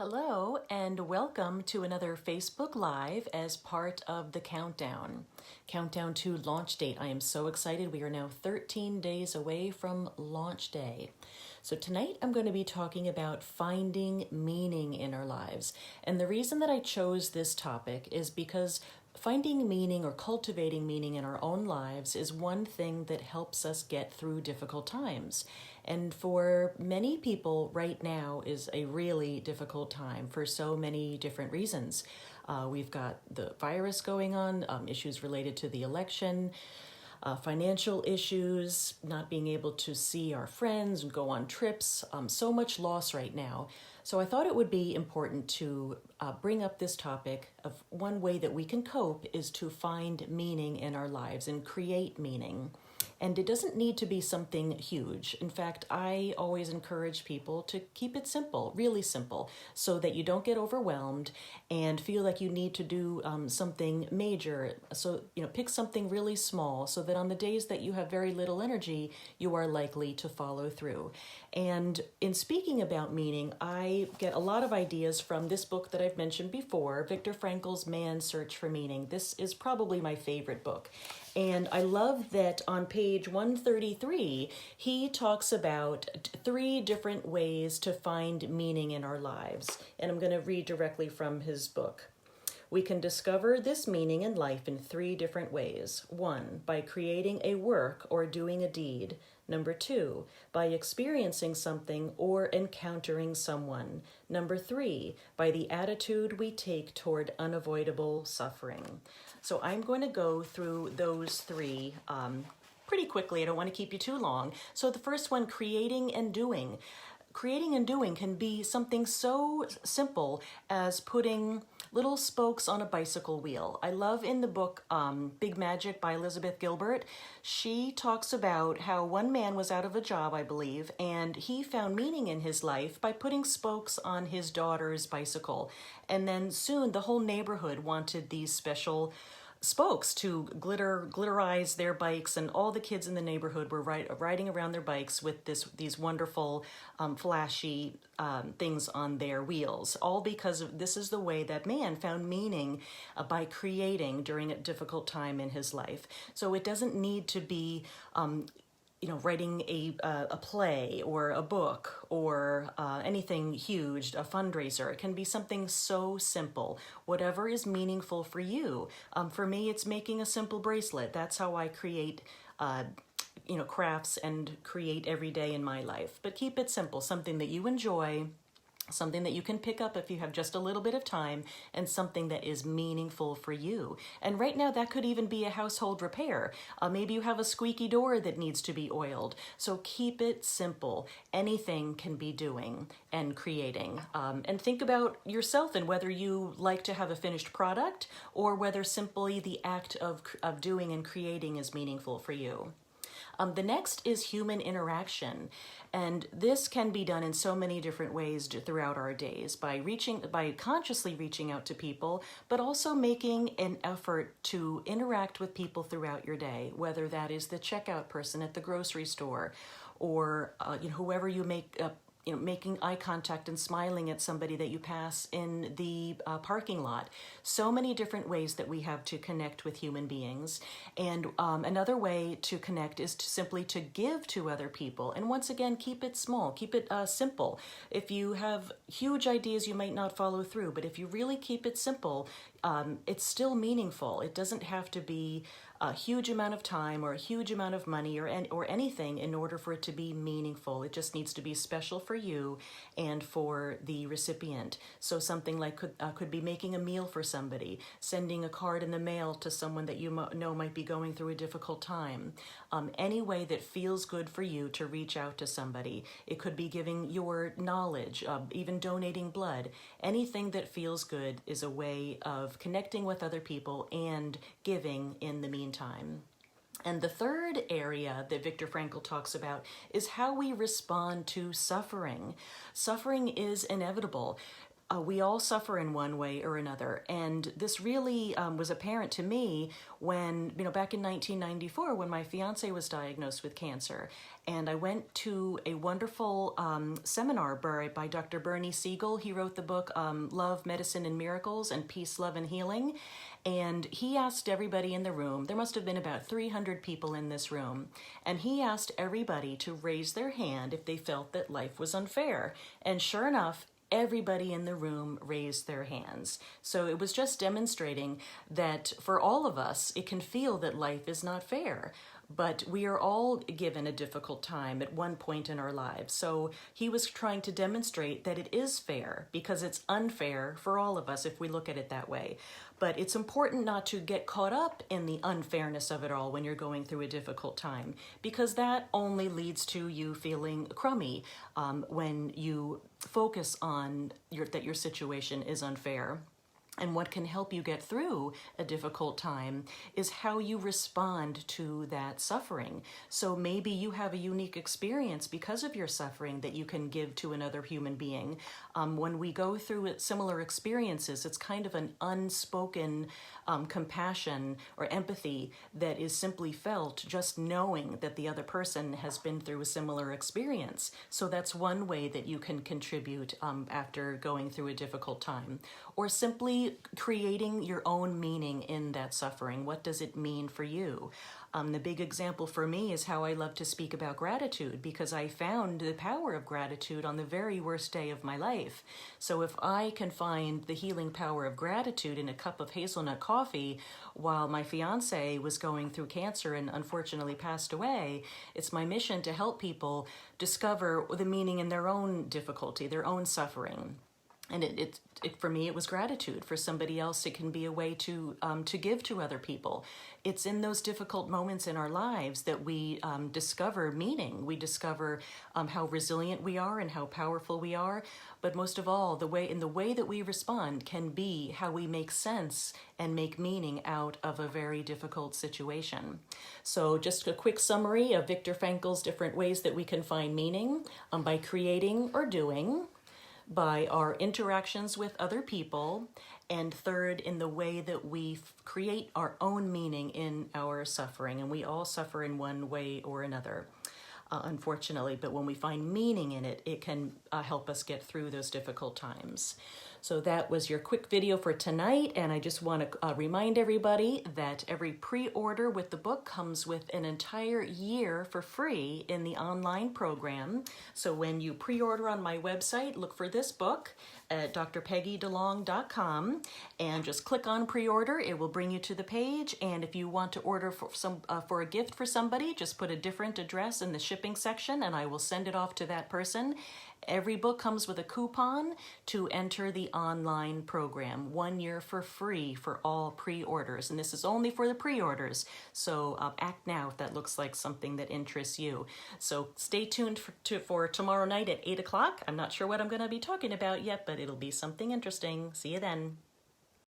Hello and welcome to another Facebook Live as part of the countdown to launch date. I am so excited. We are now 13 days away from launch day. So tonight I'm going to be talking about finding meaning in our lives. And the reason that I chose this topic is because finding meaning or cultivating meaning in our own lives is one thing that helps us get through difficult times. And for many people right now is a really difficult time for so many different reasons. We've got the virus going on, issues related to the election, financial issues, not being able to see our friends and go on trips, so much loss right now. So I thought it would be important to bring up this topic of one way that we can cope is to find meaning in our lives and create meaning. And it doesn't need to be something huge. In fact, I always encourage people to keep it simple, really simple, so that you don't get overwhelmed and feel like you need to do something major. So, pick something really small so that on the days that you have very little energy, you are likely to follow through. And in speaking about meaning, I get a lot of ideas from this book that I've mentioned before, Viktor Frankl's Man's Search for Meaning. This is probably my favorite book. And I love that on page 133, he talks about 3 different ways to find meaning in our lives. And I'm going to read directly from his book. We can discover this meaning in life in 3 different ways. 1, by creating a work or doing a deed. 2, by experiencing something or encountering someone. 3, by the attitude we take toward unavoidable suffering. So I'm going to go through those 3 pretty quickly. I don't want to keep you too long. So the first one, creating and doing. Creating and doing can be something so simple as putting little spokes on a bicycle wheel. I love in the book Big Magic by Elizabeth Gilbert, she talks about how one man was out of a job, I believe, and he found meaning in his life by putting spokes on his daughter's bicycle. And then soon the whole neighborhood wanted these special spokes to glitterize their bikes, and all the kids in the neighborhood were riding around their bikes with these wonderful flashy things on their wheels, all because this is the way that man found meaning by creating during a difficult time in his life. So it doesn't need to be writing a play or a book or anything huge, a fundraiser. It can be something so simple, whatever is meaningful for you. For me, it's making a simple bracelet. That's how I create crafts and create every day in my life. But keep it simple, something that you enjoy, something that you can pick up if you have just a little bit of time, and something that is meaningful for you. And right now that could even be a household repair. Maybe you have a squeaky door that needs to be oiled. So keep it simple. Anything can be doing and creating. And think about yourself and whether you like to have a finished product or whether simply the act of doing and creating is meaningful for you. The next is human interaction, and this can be done in so many different ways throughout our days by consciously reaching out to people, but also making an effort to interact with people throughout your day, whether that is the checkout person at the grocery store or whoever you make making eye contact and smiling at somebody that you pass in the parking lot. So many different ways that we have to connect with human beings. And another way to connect is simply to give to other people. And once again, keep it small, keep it simple. If you have huge ideas, you might not follow through, but if you really keep it simple, it's still meaningful. It doesn't have to be a huge amount of time or a huge amount of money or anything in order for it to be meaningful. It just needs to be special for you and for the recipient. So something like could be making a meal for somebody, sending a card in the mail to someone that you know might be going through a difficult time. Any way that feels good for you to reach out to somebody. It could be giving your knowledge, even donating blood. Anything that feels good is a way of connecting with other people and giving in the meantime. And the third area that Viktor Frankl talks about is how we respond to suffering. Suffering is inevitable. we all suffer in one way or another. And this really was apparent to me when, back in 1994, when my fiance was diagnosed with cancer. And I went to a wonderful seminar by Dr. Bernie Siegel. He wrote the book Love, Medicine, and Miracles, and Peace, Love, and Healing. And he asked everybody in the room, there must have been about 300 people in this room, and he asked everybody to raise their hand if they felt that life was unfair. And sure enough, everybody in the room raised their hands. So it was just demonstrating that for all of us, it can feel that life is not fair. But we are all given a difficult time at one point in our lives. So he was trying to demonstrate that it is fair, because it's unfair for all of us if we look at it that way. But it's important not to get caught up in the unfairness of it all when you're going through a difficult time, because that only leads to you feeling crummy when you focus on that your situation is unfair. And what can help you get through a difficult time is how you respond to that suffering. So maybe you have a unique experience because of your suffering that you can give to another human being. When we go through similar experiences, it's kind of an unspoken compassion or empathy that is simply felt just knowing that the other person has been through a similar experience. So that's one way that you can contribute after going through a difficult time. Or simply creating your own meaning in that suffering. What does it mean for you? The big example for me is how I love to speak about gratitude, because I found the power of gratitude on the very worst day of my life. So if I can find the healing power of gratitude in a cup of hazelnut coffee while my fiance was going through cancer and unfortunately passed away, it's my mission to help people discover the meaning in their own difficulty, their own suffering. And for me, it was gratitude. For somebody else, it can be a way to give to other people. It's in those difficult moments in our lives that we discover meaning. We discover how resilient we are and how powerful we are. But most of all, the way that we respond can be how we make sense and make meaning out of a very difficult situation. So just a quick summary of Viktor Frankl's different ways that we can find meaning: by creating or doing, by our interactions with other people, and third, in the way that we create our own meaning in our suffering. And we all suffer in one way or another, unfortunately, but when we find meaning in it, it can help us get through those difficult times. So that was your quick video for tonight, and I just want to remind everybody that every pre-order with the book comes with an entire year for free in the online program. So when you pre-order on my website, look for this book at drpeggydelong.com and just click on pre-order. It will bring you to the page, and if you want to order for a gift for somebody, just put a different address in the shipping section and I will send it off to that person. Every book comes with a coupon to enter the online program. 1 year for free for all pre-orders. And this is only for the pre-orders. So act now if that looks like something that interests you. So stay tuned for tomorrow night at 8 o'clock. I'm not sure what I'm going to be talking about yet, but it'll be something interesting. See you then.